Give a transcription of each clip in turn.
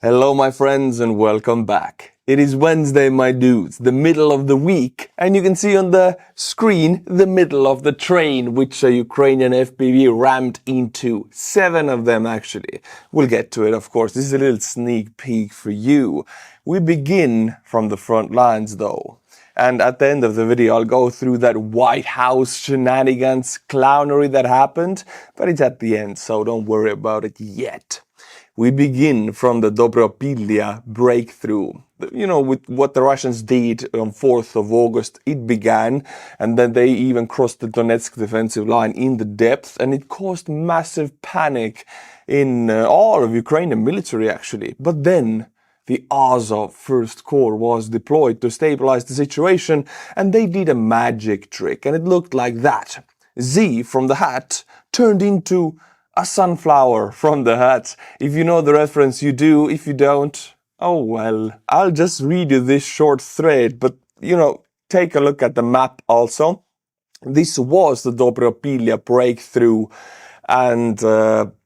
Hello my friends and welcome back. It is Wednesday, my dudes, the middle of the week, and you can see on the screen the middle of the train which a Ukrainian FPV rammed into. 7 of them actually. We'll get to it, of course. This is a little sneak peek for you. We begin from the front lines though. And at the end of the video, I'll go through that White House shenanigans clownery that happened, but it's at the end, so don't worry about it yet. We begin from the Dobropilya breakthrough. You know, with what the Russians did on 4th of August, it began, and then they even crossed the Donetsk defensive line in the depth, and it caused massive panic in all of Ukrainian military actually. But then the Azov First Corps was deployed to stabilize the situation, and they did a magic trick, and it looked like that. Z from the hat turned into a sunflower from the hat. If you know the reference, you do. If you don't, oh well. I'll just read you this short thread, but you know, take a look at the map also. This was the Dobropilya breakthrough, and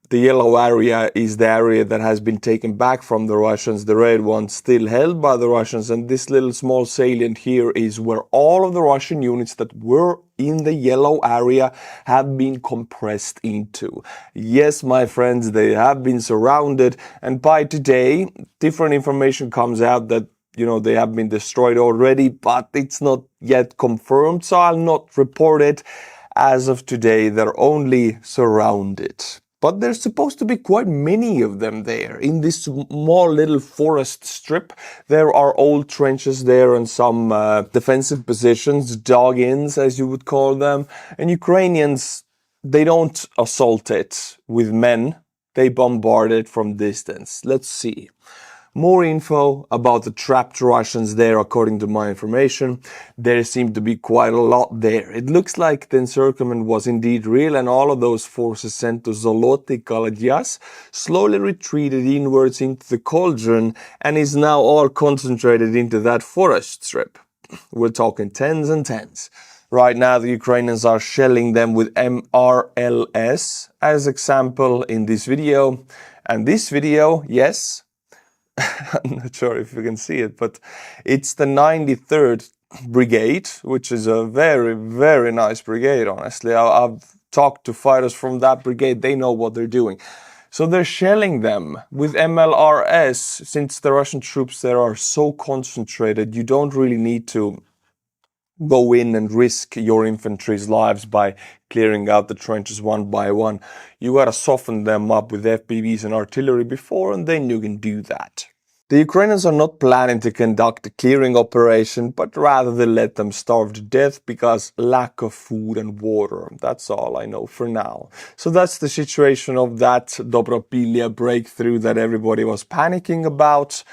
the yellow area is the area that has been taken back from the Russians, the red one still held by the Russians, and this little small salient here is where all of the Russian units that were in the yellow area have been compressed into. Yes, my friends, they have been surrounded, and by today, different information comes out that, you know, they have been destroyed already, but it's not yet confirmed, so I'll not report it. As of today, they're only surrounded. But there's supposed to be quite many of them there. In this small little forest strip, there are old trenches there and some defensive positions, dug-ins as you would call them. And Ukrainians, they don't assault it with men, they bombard it from distance. Let's see. More info about the trapped Russians there, according to my information. There seemed to be quite a lot there. It looks like the encirclement was indeed real, and all of those forces sent to Zoloty Kaladyas slowly retreated inwards into the cauldron and is now all concentrated into that forest strip. We're talking tens and tens. Right now the Ukrainians are shelling them with MRLS as example in this video. And this video, yes, I'm not sure if you can see it, but it's the 93rd Brigade, which is a very, very nice brigade, honestly. I've talked to fighters from that brigade. They know what they're doing. So they're shelling them with MLRS. Since the Russian troops there are so concentrated, you don't really need to go in and risk your infantry's lives by clearing out the trenches one by one. You gotta soften them up with FPV-s and artillery before, and then you can do that. The Ukrainians are not planning to conduct a clearing operation, but rather they let them starve to death because lack of food and water. That's all I know for now. So that's the situation of that Dobropilya breakthrough that everybody was panicking about.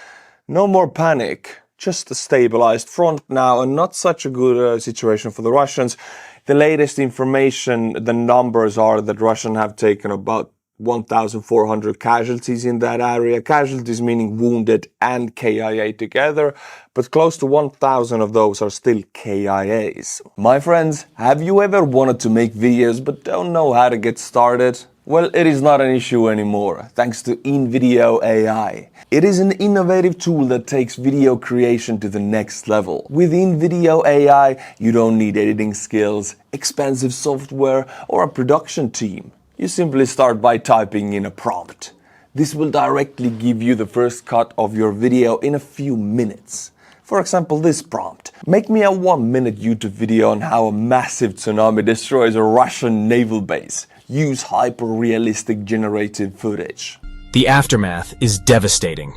No more panic. Just a stabilized front now, and not such a good situation for the Russians. The latest information, the numbers are that Russians have taken about 1,400 casualties in that area. Casualties meaning wounded and KIA together, but close to 1,000 of those are still KIAs. My friends, have you ever wanted to make videos but don't know how to get started? Well, it is not an issue anymore, thanks to InVideo AI. It is an innovative tool that takes video creation to the next level. With InVideo AI, you don't need editing skills, expensive software, or a production team. You simply start by typing in a prompt. This will directly give you the first cut of your video in a few minutes. For example, this prompt. Make me a 1-minute YouTube video on how a massive tsunami destroys a Russian naval base. Use hyper-realistic generated footage. The aftermath is devastating.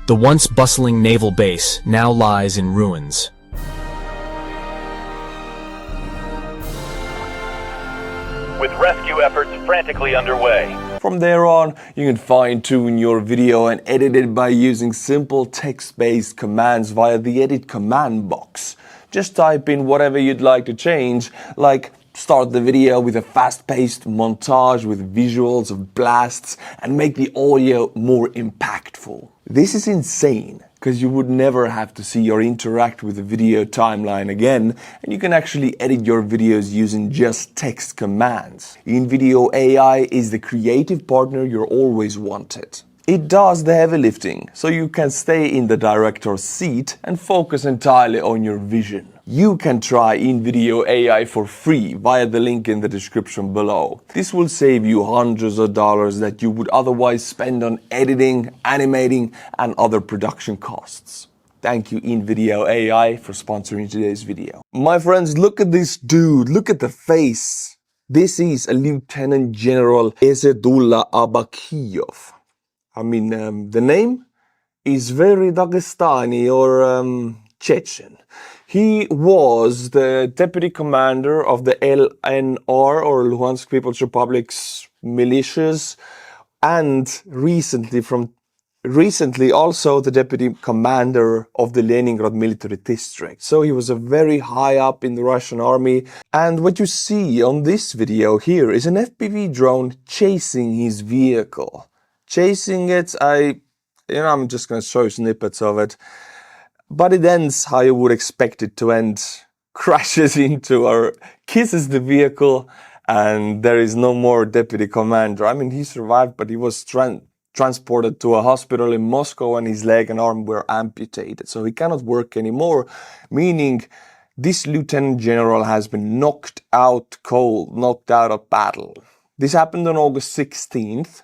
The once bustling naval base now lies in ruins. With rescue efforts frantically underway. From there on, you can fine-tune your video and edit it by using simple text-based commands via the edit command box. Just type in whatever you'd like to change, like start the video with a fast-paced montage with visuals of blasts and make the audio more impactful. This is insane, because you would never have to see or interact with the video timeline again, and you can actually edit your videos using just text commands. InVideo AI is the creative partner you always wanted. It does the heavy lifting, so you can stay in the director's seat and focus entirely on your vision. You can try InVideo AI for free via the link in the description below. This will save you hundreds of dollars that you would otherwise spend on editing, animating, and other production costs. Thank you InVideo AI for sponsoring today's video. My friends, look at this dude, look at the face. This is a Lieutenant General Ezedullah Abakiyov. I mean, the name is very Dagestani or Chechen. He was the deputy commander of the LNR or Luhansk People's Republic's militias, and recently also the deputy commander of the Leningrad Military District. So he was a very high up in the Russian army. And what you see on this video here is an FPV drone chasing his vehicle. Chasing it, I'm just going to show you snippets of it. But it ends how you would expect it to end. Crashes into or kisses the vehicle, and there is no more deputy commander. I mean, he survived, but he was transported to a hospital in Moscow and his leg and arm were amputated. So he cannot work anymore, meaning this lieutenant general has been knocked out cold, knocked out of battle. This happened on August 16th.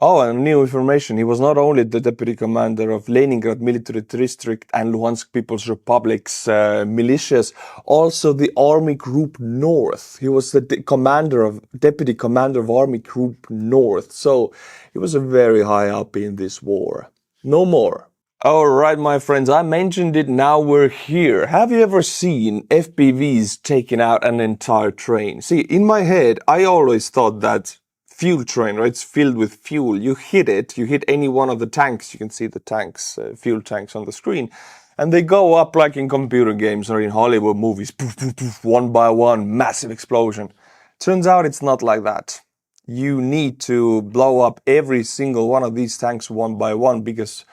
Oh, and new information, he was not only the deputy commander of Leningrad Military District and Luhansk People's Republic's militias, also the Army Group North. He was the deputy commander of Army Group North. So he was a very high up in this war. No more. Alright, my friends, I mentioned it, now we're here. Have you ever seen FPVs taking out an entire train? See, in my head, I always thought that fuel train, right? It's filled with fuel. You hit any one of the tanks. You can see the tanks, fuel tanks on the screen. And they go up like in computer games or in Hollywood movies. Poof, poof, poof, one by one, massive explosion. Turns out it's not like that. You need to blow up every single one of these tanks one by one because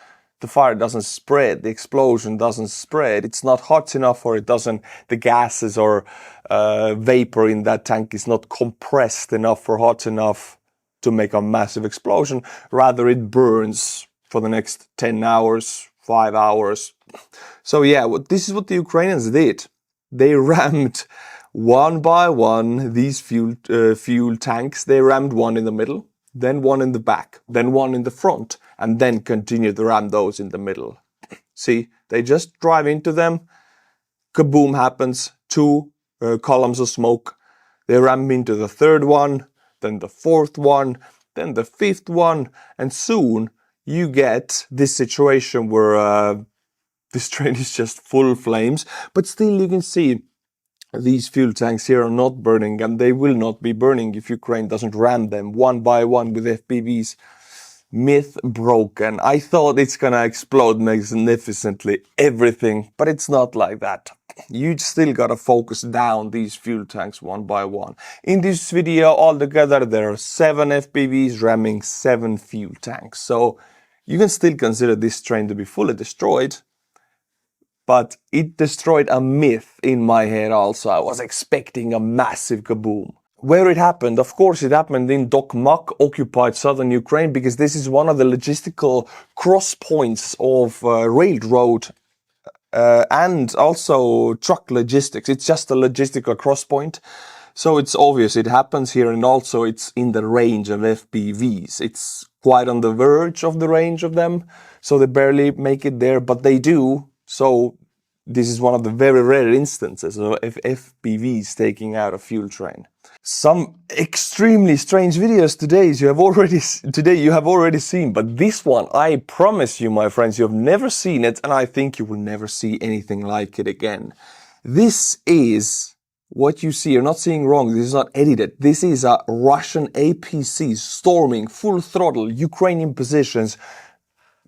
the fire doesn't spread, the explosion doesn't spread. It's not hot enough, or the gases or vapor in that tank is not compressed enough or hot enough to make a massive explosion. Rather, it burns for the next 10 hours, 5 hours. So yeah, this is what the Ukrainians did. They rammed one by one these fuel tanks. They rammed one in the middle, then one in the back, then one in the front, and then continue to ram those in the middle. See, they just drive into them, kaboom happens, two columns of smoke. They ram into the third one, then the fourth one, then the fifth one, and soon you get this situation where this train is just full flames, but still you can see these fuel tanks here are not burning, and they will not be burning if Ukraine doesn't ram them one by one with FPVs. Myth broken. I thought it's gonna explode magnificently, everything, but it's not like that. You still gotta focus down these fuel tanks one by one. In this video altogether there are 7 FPVs ramming 7 fuel tanks. So you can still consider this train to be fully destroyed. But it destroyed a myth in my head also. I was expecting a massive kaboom. Where it happened, of course, it happened in Tokmak, occupied southern Ukraine, because this is one of the logistical cross points of railroad and also truck logistics. It's just a logistical cross point. So it's obvious it happens here, and also it's in the range of FPVs. It's quite on the verge of the range of them. So they barely make it there, but they do. So this is one of the very rare instances of FPVs taking out a fuel train. Some extremely strange videos today you have already seen, but this one, I promise you, my friends, you have never seen it, and I think you will never see anything like it again. This is what you see. You're not seeing wrong. This is not edited. This is a Russian APC storming full throttle Ukrainian positions,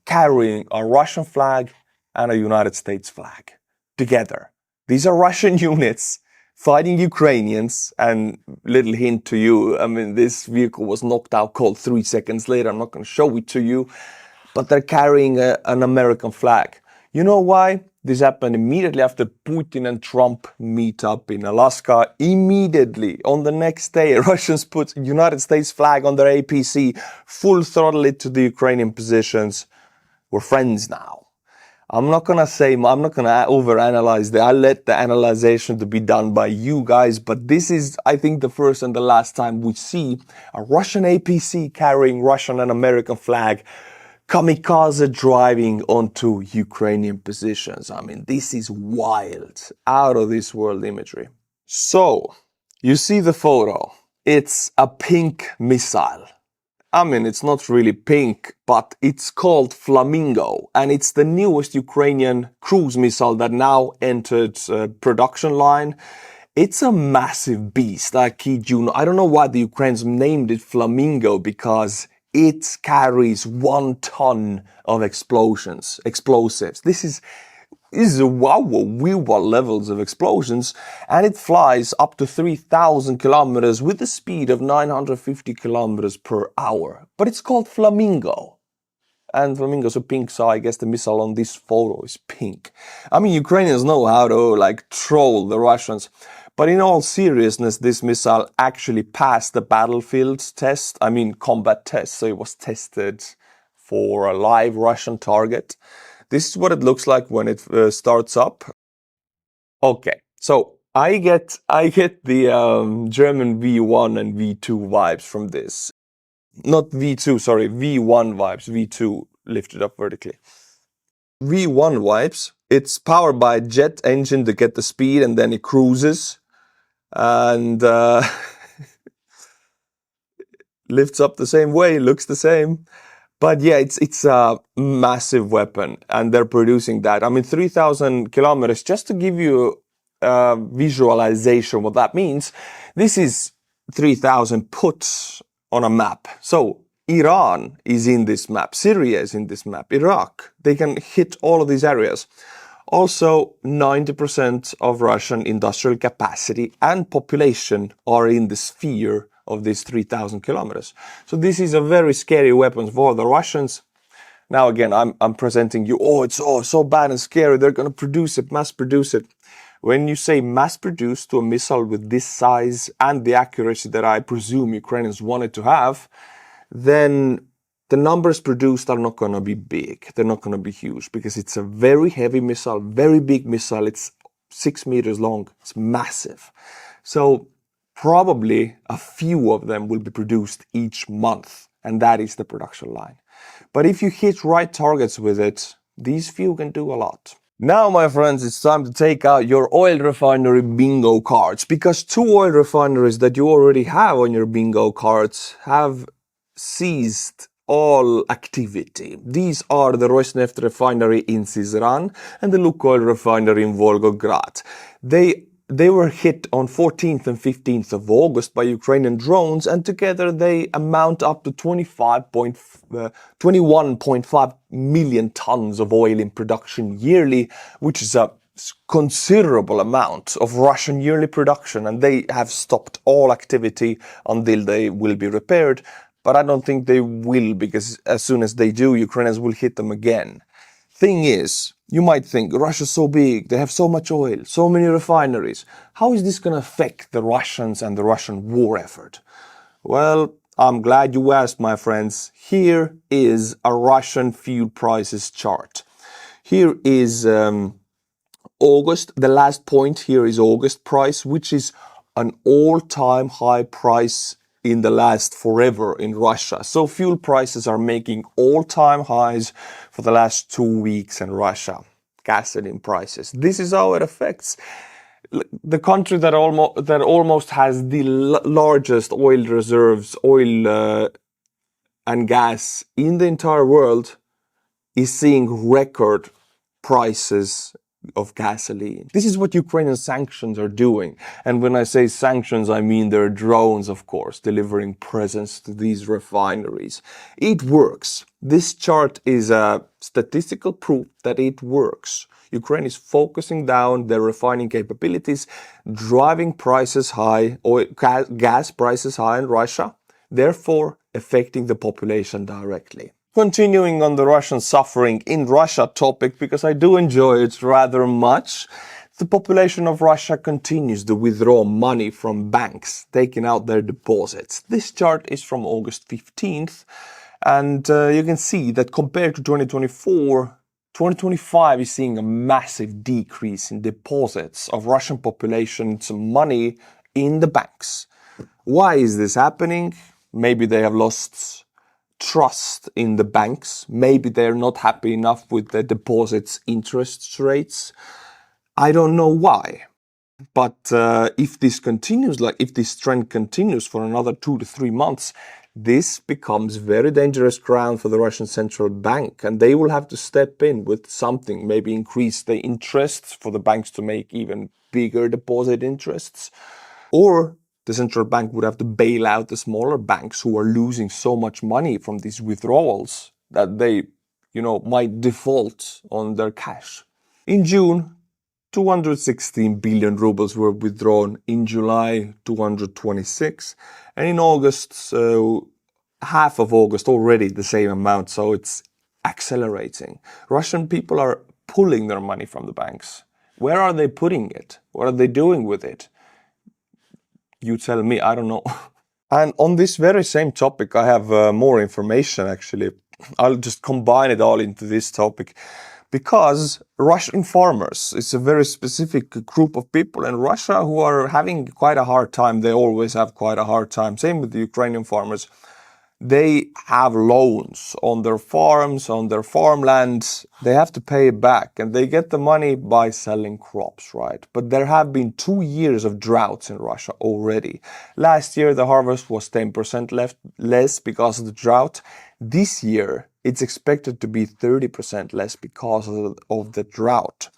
carrying a Russian flag and a United States flag together. These are Russian units fighting Ukrainians, and little hint to you, I mean, this vehicle was knocked out cold 3 seconds later. I'm not going to show it to you, but they're carrying an American flag. You know why? This happened immediately after Putin and Trump meet up in Alaska. Immediately, on the next day, Russians put United States flag on their APC, full throttle it to the Ukrainian positions. We're friends now. I'm not gonna overanalyze that. I'll let the analyzation to be done by you guys, but this is, I think, the first and the last time we see a Russian APC carrying Russian and American flag kamikaze driving onto Ukrainian positions. I mean, this is wild, out of this world imagery. So, you see the photo. It's a pink missile. I mean, it's not really pink, but it's called FLAMINGO, and it's the newest Ukrainian cruise missile that now entered production line. It's a massive beast, I kid you not. I don't know why the Ukrainians named it FLAMINGO, because it carries 1 ton of explosives. This is wow levels of explosions, and it flies up to 3,000 kilometers with a speed of 950 kilometers per hour. But it's called FLAMINGO. And flamingos are pink, so I guess the missile on this photo is pink. I mean, Ukrainians know how to troll the Russians. But in all seriousness, this missile actually passed the battlefield test, combat test, so it was tested for a live Russian target. This is what it looks like when it starts up. Okay, so I get the German V1 and V2 vibes from this. Not V2, sorry, V1 vibes, V2 lifted up vertically. V1 vibes, it's powered by a jet engine to get the speed, and then it cruises. And lifts up the same way, looks the same. But yeah, it's a massive weapon, and they're producing that. 3,000 kilometers, just to give you a visualization what that means. This is 3,000 put on a map. So Iran is in this map, Syria is in this map, Iraq. They can hit all of these areas. Also, 90% of Russian industrial capacity and population are in the sphere of these 3,000 kilometers. So this is a very scary weapon for the Russians. Now again, I'm presenting you, it's so bad and scary, they're going to produce it, mass produce it. When you say mass produce to a missile with this size and the accuracy that I presume Ukrainians wanted to have, then the numbers produced are not going to be big. They're not going to be huge, because it's a very heavy missile, very big missile. It's 6 meters long. It's massive. So probably a few of them will be produced each month, and that is the production line. But if you hit right targets with it, these few can do a lot. Now, my friends, it's time to take out your oil refinery bingo cards, because 2 oil refineries that you already have on your bingo cards have ceased all activity. These are the Rosneft refinery in Syzran and the Lukoil refinery in Volgograd. They were hit on 14th and 15th of August by Ukrainian drones, and together they amount up to 21.5 million tons of oil in production yearly, which is a considerable amount of Russian yearly production, and they have stopped all activity until they will be repaired. But I don't think they will, because as soon as they do, Ukrainians will hit them again. Thing is, you might think, Russia's so big, they have so much oil, so many refineries. How is this going to affect the Russians and the Russian war effort? Well, I'm glad you asked, my friends. Here is a Russian fuel prices chart. Here is August. The last point here is August price, which is an all-time high price in the last forever in Russia. So fuel prices are making all-time highs for the last 2 weeks in Russia. Gasoline prices. This is how it affects the country that almost has the largest oil reserves, oil and gas in the entire world, is seeing record prices of gasoline. This is what Ukrainian sanctions are doing. And when I say sanctions, I mean their drones, of course, delivering presents to these refineries. It works. This chart is a statistical proof that it works. Ukraine is focusing down their refining capabilities, driving prices high, oil, gas prices high in Russia, therefore affecting the population directly. Continuing on the Russian suffering in Russia topic, because I do enjoy it rather much, the population of Russia continues to withdraw money from banks, taking out their deposits. This chart is from August 15th, and you can see that compared to 2024, 2025 is seeing a massive decrease in deposits of Russian population's money in the banks. Why is this happening? Maybe they have lost trust in the banks. Maybe they're not happy enough with the deposits interest rates. I don't know why. But if this continues, if this trend continues for another 2 to 3 months, this becomes very dangerous ground for the Russian central bank, and they will have to step in with something, maybe increase the interests for the banks to make even bigger deposit interests, or the central bank would have to bail out the smaller banks who are losing so much money from these withdrawals that they, might default on their cash. In June, 216 billion rubles were withdrawn. In July, 226. And in August, half of August already the same amount. So it's accelerating. Russian people are pulling their money from the banks. Where are they putting it? What are they doing with it? You tell me, I don't know. And on this very same topic, I have more information actually. I'll just combine it all into this topic. Because Russian farmers, it's a very specific group of people in Russia who are having quite a hard time. They always have quite a hard time. Same with the Ukrainian farmers. They have loans on their farms, on their farmlands. They have to pay it back, and they get the money by selling crops, right? But there have been 2 years of droughts in Russia already. Last year, the harvest was 10% less because of the drought. This year, it's expected to be 30% less because of the drought.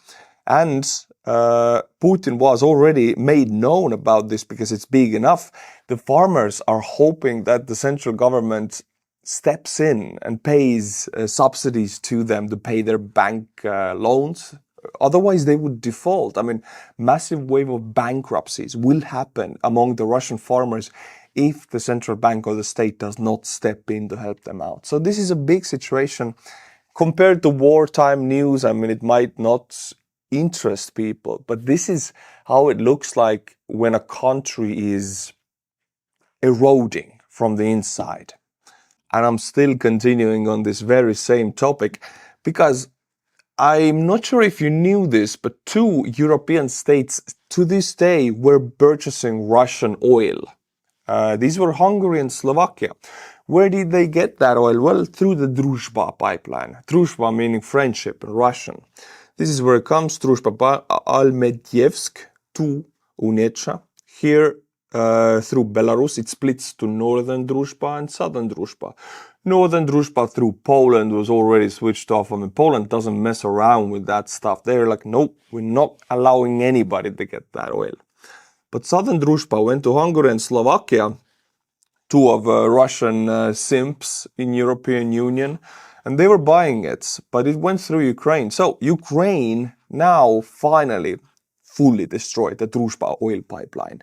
And Putin was already made known about this because it's big enough. The farmers are hoping that the central government steps in and pays subsidies to them to pay their bank loans. Otherwise, they would default. I mean, massive wave of bankruptcies will happen among the Russian farmers if the central bank or the state does not step in to help them out. So this is a big situation. Compared to wartime news, I mean, it might not interest people, but this is how it looks like when a country is eroding from the inside. And I'm still continuing on this very same topic because I'm not sure if you knew this, but 2 European states to this day were purchasing Russian oil. These were Hungary and Slovakia. Where did they get that oil? Well, through the Druzhba pipeline. Druzhba meaning friendship in Russian. This is where it comes, Druzhba, Almedievsk to Unecha. Here, through Belarus, it splits to northern Druzhba and southern Druzhba. Northern Druzhba through Poland was already switched off. I mean, Poland doesn't mess around with that stuff. They're like, nope, we're not allowing anybody to get that oil. But southern Druzhba went to Hungary and Slovakia, 2 of Russian simps in European Union. And they were buying it, but it went through Ukraine. So Ukraine now finally fully destroyed the Druzhba oil pipeline.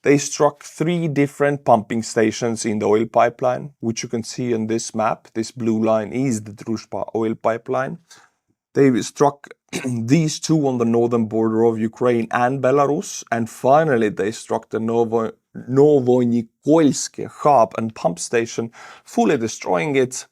They struck 3 different pumping stations in the oil pipeline, which you can see on this map. This blue line is the Druzhba oil pipeline. They struck these 2 on the northern border of Ukraine and Belarus. And finally, they struck the Novonikolsk hub and pump station, fully destroying it.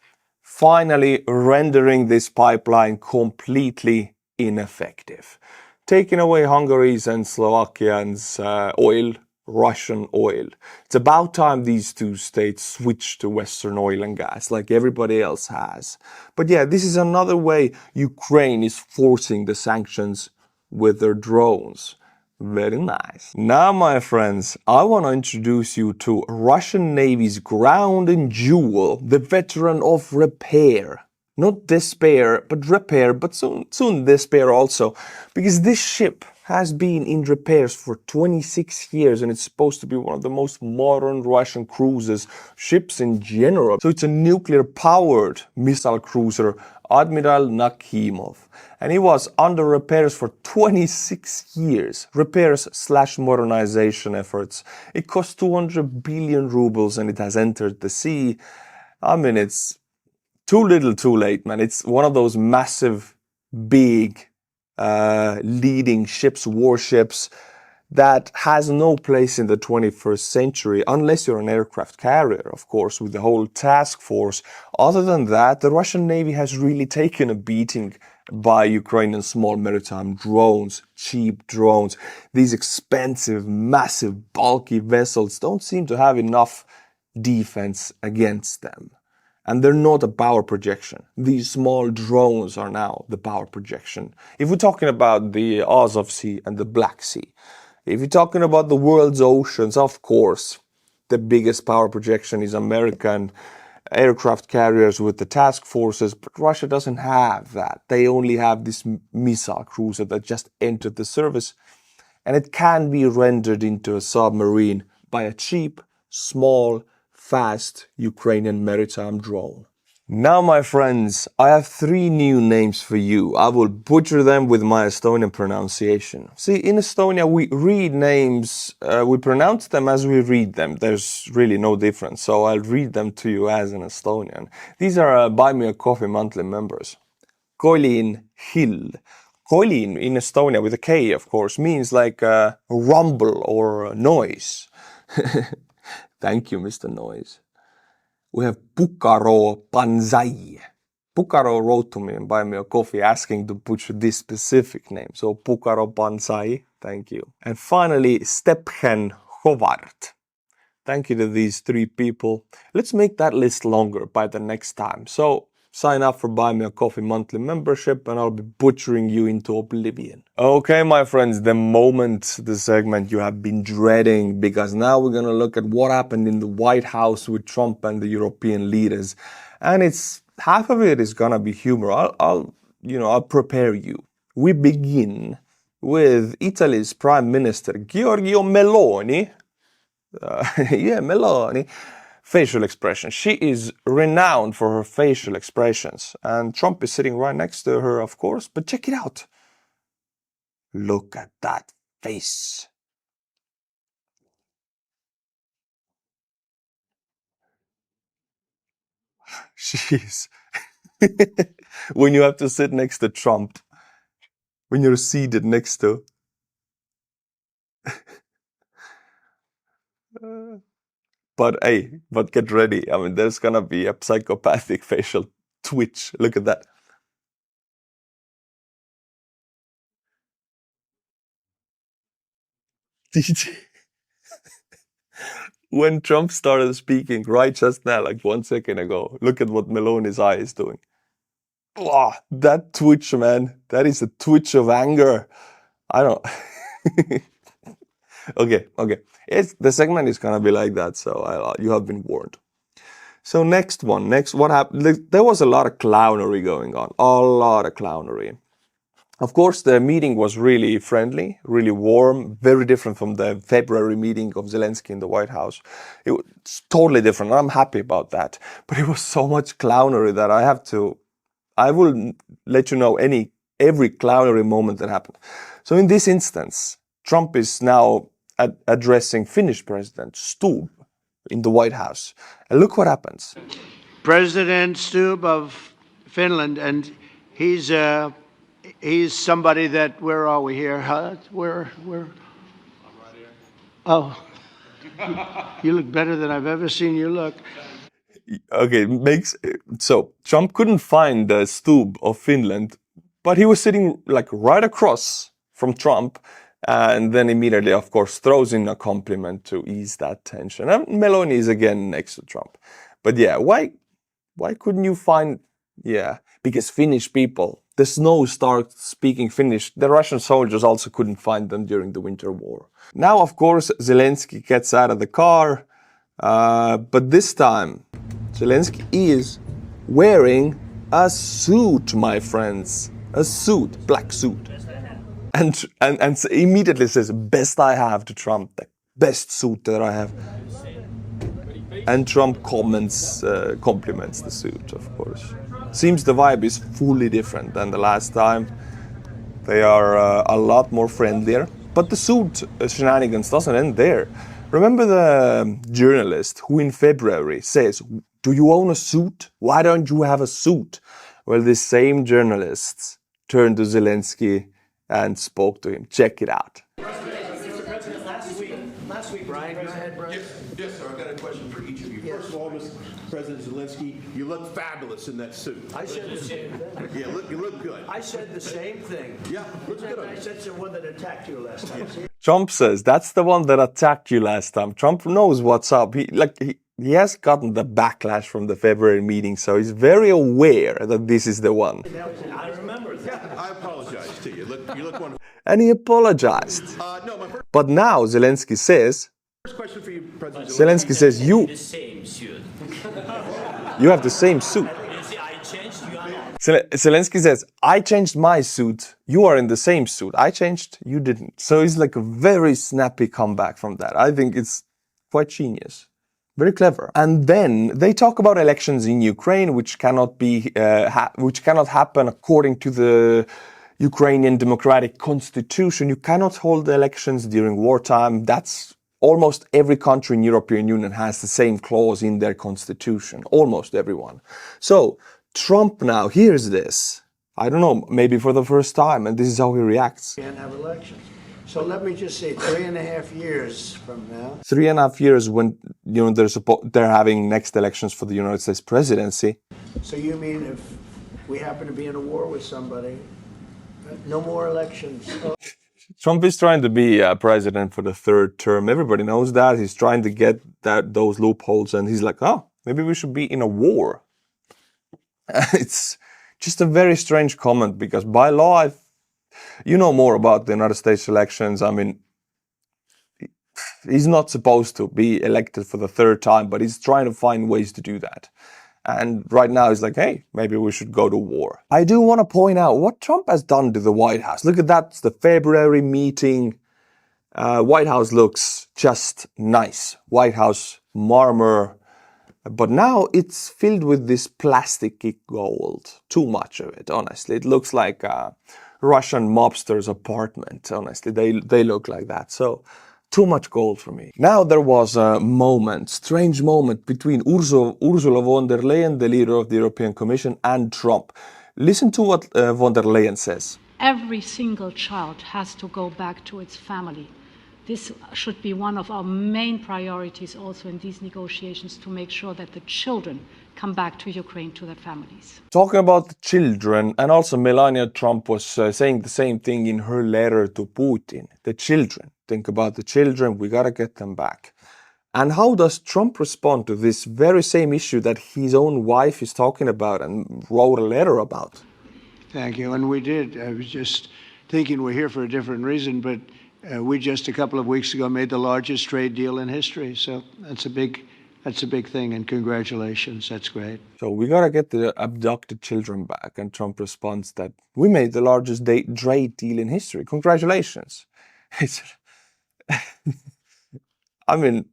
Finally rendering this pipeline completely ineffective. Taking away Hungary's and Slovakia's oil, Russian oil. It's about time these 2 states switch to Western oil and gas like everybody else has. But yeah, this is another way Ukraine is forcing the sanctions with their drones. Very nice. Now, my friends, I want to introduce you to Russian Navy's ground jewel, the veteran of repair. Not despair, but repair, but soon despair also. Because this ship has been in repairs for 26 years and it's supposed to be one of the most modern Russian cruisers, ships in general. So it's a nuclear-powered missile cruiser, Admiral Nakhimov. And he was under repairs for 26 years. Repairs/modernization efforts. It cost 200 billion rubles and it has entered the sea. I mean, it's Too little, too late, man. It's one of those massive, big, leading ships, warships, that has no place in the 21st century, unless you're an aircraft carrier, of course, with the whole task force. Other than that, the Russian Navy has really taken a beating by Ukrainian small maritime drones, cheap drones. These expensive, massive, bulky vessels don't seem to have enough defense against them. And they're not a power projection. These small drones are now the power projection. If we're talking about the Azov Sea and the Black Sea, if you're talking about the world's oceans, of course, the biggest power projection is American aircraft carriers with the task forces, but Russia doesn't have that. They only have this missile cruiser that just entered the service, and it can be rendered into a submarine by a cheap, small, fast Ukrainian maritime drone. Now, my friends, I have 3 new names for you. I will butcher them with my Estonian pronunciation. See, in Estonia, we read names, we pronounce them as we read them. There's really no difference, so I'll read them to you as an Estonian. These are Buy Me a Coffee monthly members. Caolan Hill. Caolan in Estonia, with a K, of course, means like a rumble or a noise. Thank you, Mr. Noise. We have Pukaro Banzai. Pukaro wrote to me and buy me a coffee asking to butcher this specific name. So Pukaro Banzai, thank you. And finally, Stephen Hovard. Thank you to these 3 people. Let's make that list longer by the next time. So sign up for Buy Me a Coffee monthly membership and I'll be butchering you into oblivion. Okay, my friends, the moment, the segment you have been dreading, because now we're going to look at what happened in the White House with Trump and the European leaders. And it's half of it is going to be humor. I'll prepare you. We begin with Italy's Prime Minister Giorgio Meloni. Meloni. Facial expression. She is renowned for her facial expressions. And Trump is sitting right next to her, of course. But check it out. Look at that face. She's... when you have to sit next to Trump, when you're seated next to... But hey, get ready. I mean, there's gonna be a psychopathic facial twitch. Look at that. When Trump started speaking right just now, like 1 second ago, look at what Meloni's eye is doing. Oh, that twitch, man. That is a twitch of anger. I don't... Okay. The segment is gonna be like that, so you have been warned. So next, what happened? There was a lot of clownery going on. A lot of clownery. Of course, the meeting was really friendly, really warm, very different from the February meeting of Zelensky in the White House. It was totally different. I'm happy about that. But it was so much clownery that I will let you know every clownery moment that happened. So in this instance, Trump is now addressing Finnish President Stubb in the White House. And look what happens. President Stubb of Finland, and he's somebody that, where are we here? Huh? Where? I'm right here. Oh, you look better than I've ever seen you look. Okay, so Trump couldn't find the Stubb of Finland, but he was sitting like right across from Trump, and then immediately, of course, throws in a compliment to ease that tension. And Meloni is again next to Trump. But yeah, why couldn't you find... Yeah, because Finnish people, the snow starts speaking Finnish. The Russian soldiers also couldn't find them during the Winter War. Now, of course, Zelensky gets out of the car, but this time, Zelensky is wearing a suit, my friends. A suit, black suit. And immediately says, best I have to Trump, the best suit that I have. And Trump compliments the suit, of course. Seems the vibe is fully different than the last time. They are a lot more friendlier. But the suit shenanigans doesn't end there. Remember the journalist who in February says, Do you own a suit? Why don't you have a suit? Well, the same journalists turned to Zelensky and spoke to him. Check it out. Last week, Brian, go ahead, Brian. Yes, sir. I've got a question for each of you. First of all, Mr. President Zelensky, you look fabulous in that suit. I said the same thing. Yeah, you look good. I said the same thing. Yeah, looks good on I you. said it's the one that attacked you last time. Trump says, that's the one that attacked you last time. Trump knows what's up. He has gotten the backlash from the February meeting, so he's very aware that this is the one. I remember that. I apologize to you. You look wonderful. And he apologized. No, my But now Zelensky says, first question for you, President Zelensky says, you The same suit. have the same suit. You see, I changed, you are not. Zelensky says, I changed my suit. You are in the same suit. I changed, you didn't. So it's like a very snappy comeback from that. I think it's quite genius. Very clever. And then they talk about elections in Ukraine, which cannot be, which cannot happen according to the Ukrainian democratic constitution. You cannot hold elections during wartime. That's almost every country in the European Union has the same clause in their constitution. Almost everyone. So Trump now hears this. I don't know, maybe for the first time, and this is how he reacts. Can't have elections. So let me just say, 3.5 years from now. 3.5 years when they're having next elections for the United States presidency. So you mean if we happen to be in a war with somebody, no more elections? Oh. Trump is trying to be president for the third term. Everybody knows that. He's trying to get those loopholes, and he's like, oh, maybe we should be in a war. It's just a very strange comment because by law, you know more about the United States elections. I mean, he's not supposed to be elected for the third time, but he's trying to find ways to do that. And right now he's like, hey, maybe we should go to war. I do want to point out what Trump has done to the White House. Look at that. It's the February meeting. White House looks just nice. White House marmor. But now it's filled with this plasticky gold. Too much of it, honestly. It looks like a Russian mobster's apartment, honestly. They look like that. So too much gold for me. Now there was a strange moment between Ursula von der Leyen, the leader of the European Commission, and Trump. Listen to what von der Leyen says. Every single child has to go back to its family. This should be one of our main priorities also in these negotiations, to make sure that the children come back to Ukraine, to their families. Talking about the children, and also Melania Trump was saying the same thing in her letter to Putin. The children. Think about the children, we gotta get them back. And how does Trump respond to this very same issue that his own wife is talking about and wrote a letter about? Thank you. And we did. I was just thinking we're here for a different reason, but we just a couple of weeks ago made the largest trade deal in history. So that's a big thing, and congratulations. That's great. So we gotta get the abducted children back, and Trump responds that we made the largest trade deal in history. Congratulations. I mean,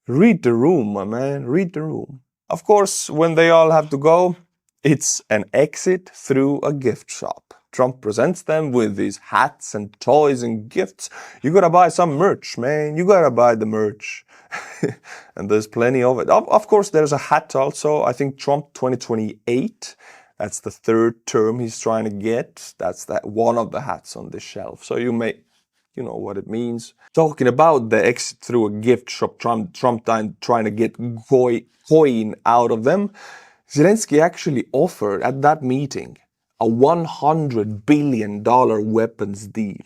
read the room, my man. Read the room. Of course, when they all have to go, it's an exit through a gift shop. Trump presents them with these hats and toys and gifts. You gotta buy some merch, man. You gotta buy the merch. And there's plenty of it. Of course, there's a hat also. I think Trump 2028. That's the third term he's trying to get. That's one of the hats on the shelf. So you know what it means. Talking about the exit through a gift shop, Trump trying to get coin out of them. Zelensky actually offered at that meeting a $100 billion weapons deal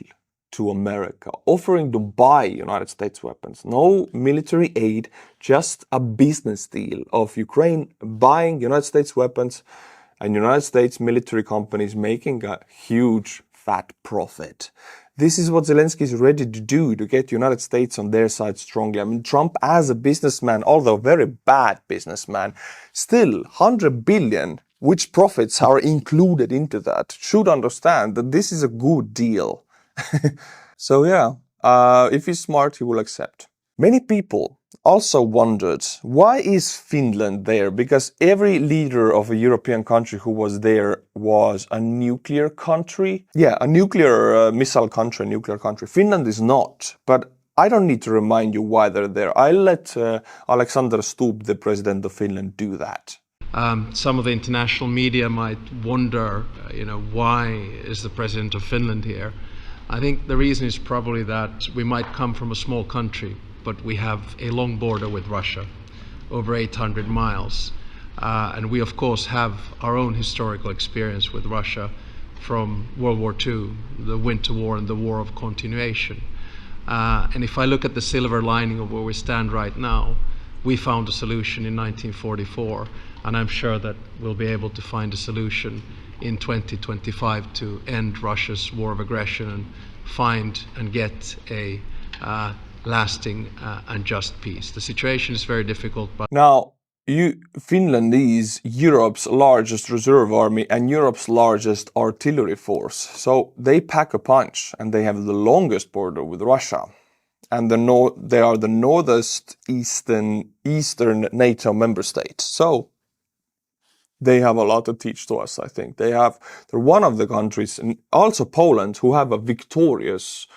to America, offering to buy United States weapons. No military aid, just a business deal of Ukraine buying United States weapons and United States military companies making a huge fat profit. This is what Zelensky is ready to do to get the United States on their side strongly. I mean, Trump as a businessman, although a very bad businessman, still 100 billion, which profits are included into that, should understand that this is a good deal. So yeah, if he's smart, he will accept. Many people also wondered, why is Finland there? Because every leader of a European country who was there was a nuclear country. Yeah, a nuclear missile country, nuclear country. Finland is not. But I don't need to remind you why they're there. I'll let Alexander Stubb, the president of Finland, do that. Some of the international media might wonder, why is the president of Finland here? I think the reason is probably that we might come from a small country, but we have a long border with Russia, over 800 miles. And we, of course, have our own historical experience with Russia from World War II, the Winter War and the War of Continuation. And if I look at the silver lining of where we stand right now, we found a solution in 1944, and I'm sure that we'll be able to find a solution in 2025 to end Russia's war of aggression and find and get a lasting and just peace. The situation is very difficult, but now, Finland is Europe's largest reserve army and Europe's largest artillery force. So they pack a punch, and they have the longest border with Russia. And they are the northest eastern NATO member state. So they have a lot to teach to us, I think. They're one of the countries, and also Poland, who have a victorious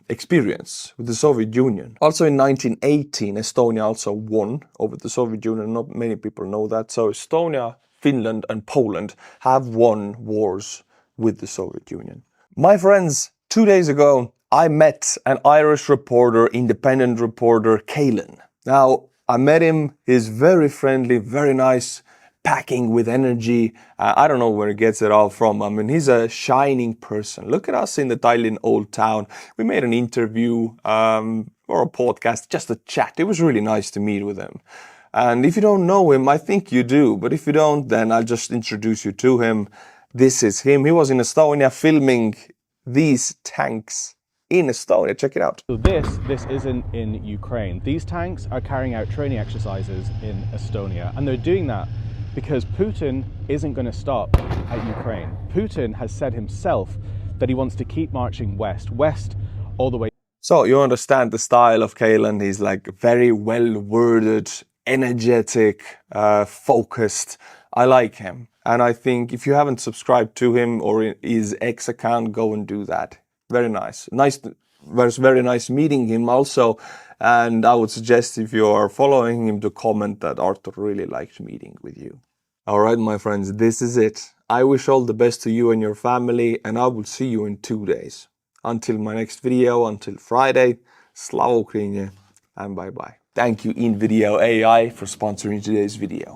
experience with the Soviet Union. Also in 1918, Estonia also won over the Soviet Union. Not many people know that. So Estonia, Finland and Poland have won wars with the Soviet Union. My friends, 2 days ago, I met an Irish reporter, independent reporter, Caolan. Now, I met him. He's very friendly, very nice, packing with energy. I don't know where he gets it all from. I mean, he's a shining person. Look at us in the Tallinn Old Town. We made an interview or a podcast, just a chat. It was really nice to meet with him. And if you don't know him, I think you do. But if you don't, then I'll just introduce you to him. This is him. He was in Estonia filming these tanks in Estonia. Check it out. So this isn't in Ukraine. These tanks are carrying out training exercises in Estonia, and they're doing that because Putin isn't going to stop at Ukraine. Putin has said himself that he wants to keep marching west all the way. So you understand the style of Caolan. He's like very well-worded, energetic, focused. I like him. And I think if you haven't subscribed to him or his X account, go and do that. Very nice. It was very nice meeting him also. And I would suggest if you are following him to comment that Artur really liked meeting with you. All right, my friends, this is it. I wish all the best to you and your family, and I will see you in 2 days. Until my next video, until Friday, Slava Ukraini, and bye-bye. Thank you InVideo AI for sponsoring today's video.